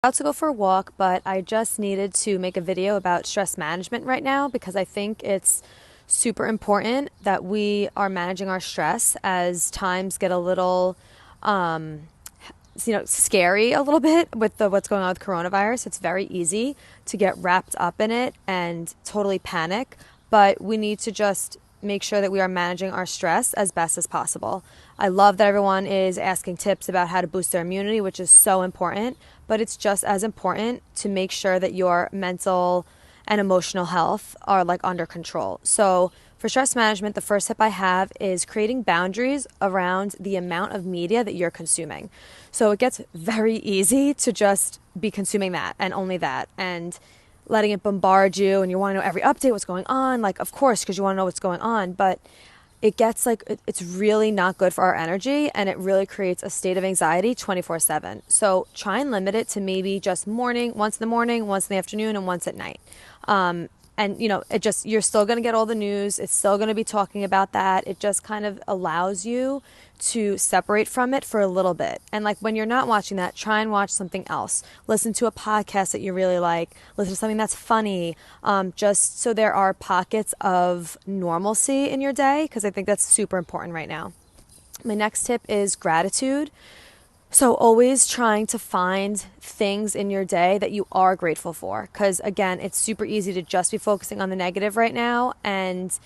About to go for a walk, but I just needed to make a video about stress management right now because I think it's super important that we are managing our stress as times get a little scary a little bit with what's going on with coronavirus. It's very easy to get wrapped up in it and totally panic, but we need to just make sure that we are managing our stress as best as possible. I love that everyone is asking tips about how to boost their immunity, which is so important, but it's just as important to make sure that your mental and emotional health are like under control. So for stress management, the first tip I have is creating boundaries around the amount of media that you're consuming. So it gets very easy to just be consuming that and only that, and letting it bombard you, and you want to know every update, what's going on, like, of course, because you want to know what's going on, but it gets like, it's really not good for our energy, and it really creates a state of anxiety 24/7. So try and limit it to maybe just once in the morning, once in the afternoon, and once at night. And it just, you're still going to get all the news. It's still going to be talking about that. It just kind of allows you to separate from it for a little bit. And like when you're not watching that, try and watch something else. Listen to a podcast that you really like. Listen to something that's funny. Just so there are pockets of normalcy in your day, because I think that's super important right now. My next tip is gratitude. So always trying to find things in your day that you are grateful for, because again, it's super easy to just be focusing on the negative right now, and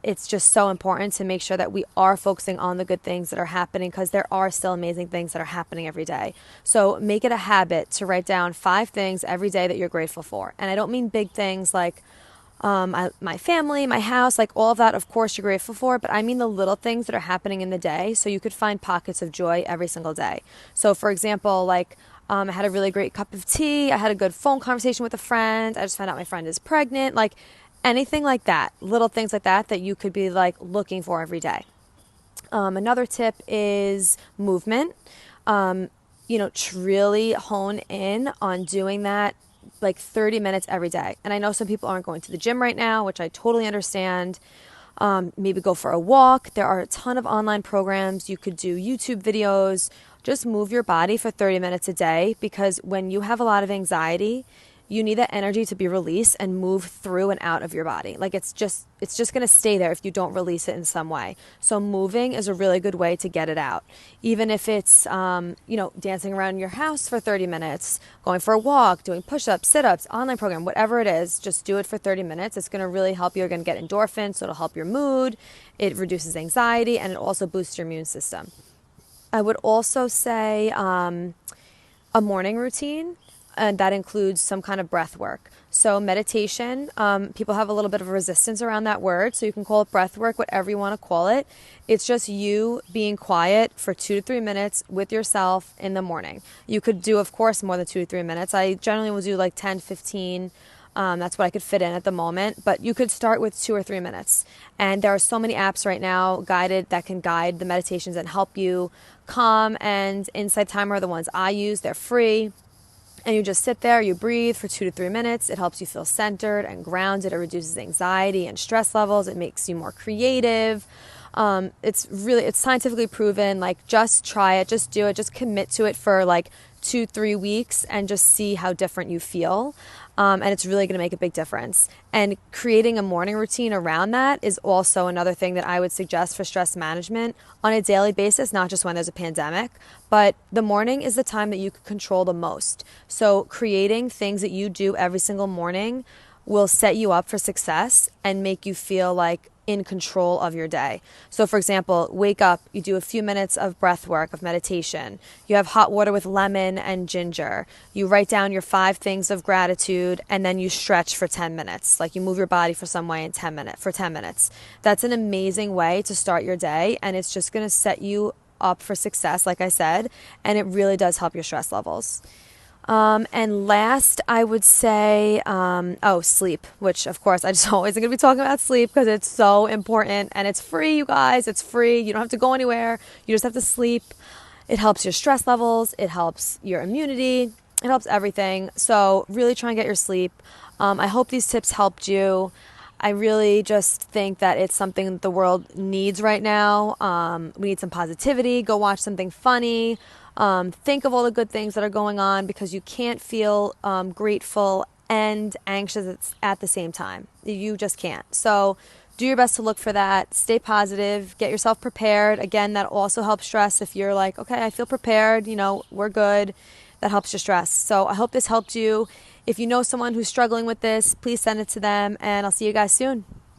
it's just so important to make sure that we are focusing on the good things that are happening, because there are still amazing things that are happening every day. So make it a habit to write down 5 things every day that you're grateful for, and I don't mean big things like my family, my house, like all of that, of course, you're grateful for, but I mean the little things that are happening in the day, so you could find pockets of joy every single day. So for example, like I had a really great cup of tea, I had a good phone conversation with a friend, I just found out my friend is pregnant, like anything like that, little things like that that you could be like looking for every day. Another tip is movement. Really hone in on doing that like 30 minutes every day. And I know some people aren't going to the gym right now, which I totally understand. Maybe go for a walk. There are a ton of online programs. You could do YouTube videos. Just move your body for 30 minutes a day, because when you have a lot of anxiety, you need that energy to be released and move through and out of your body. Like it's just going to stay there if you don't release it in some way. So moving is a really good way to get it out. Even if it's, dancing around your house for 30 minutes, going for a walk, doing push-ups, sit-ups, online program, whatever it is, just do it for 30 minutes. It's going to really help you. You're going to get endorphins, so it'll help your mood. It reduces anxiety, and it also boosts your immune system. I would also say a morning routine, and that includes some kind of breath work. So meditation, people have a little bit of a resistance around that word, so you can call it breath work, whatever you want to call it. It's just you being quiet for 2 to 3 minutes with yourself in the morning. You could do, of course, more than 2 to 3 minutes. I generally will do like 10, 15. That's what I could fit in at the moment, but you could start with 2 or 3 minutes. And there are so many apps right now that can guide the meditations and help you calm, and Insight Timer are the ones I use. They're free. And you just sit there, you breathe for 2 to 3 minutes. It helps you feel centered and grounded. It reduces anxiety and stress levels. It makes you more creative. It's scientifically proven. Like, just try it, just do it, just commit to it for like 2-3 weeks and just see how different you feel. And it's really going to make a big difference. And creating a morning routine around that is also another thing that I would suggest for stress management on a daily basis, not just when there's a pandemic, but the morning is the time that you can control the most. So creating things that you do every single morning will set you up for success and make you feel like in control of your day. So for example, wake up, you do a few minutes of breath work, of meditation. You have hot water with lemon and ginger. You write down your 5 things of gratitude, and then you stretch for 10 minutes. Like you move your body for some way for 10 minutes. That's an amazing way to start your day, and it's just going to set you up for success, like I said, and it really does help your stress levels. And last, I would say, sleep, which of course I just always going to be talking about sleep because it's so important, and it's free, you guys. It's free. You don't have to go anywhere. You just have to sleep. It helps your stress levels. It helps your immunity. It helps everything. So really try and get your sleep. I hope these tips helped you. I really just think that it's something that the world needs right now. We need some positivity. Go watch something funny. Think of all the good things that are going on, because you can't feel grateful and anxious at the same time. You just can't. So do your best to look for that. Stay positive. Get yourself prepared. Again, that also helps stress. If you're like, okay, I feel prepared, we're good. That helps your stress. So I hope this helped you. If you know someone who's struggling with this, please send it to them, and I'll see you guys soon.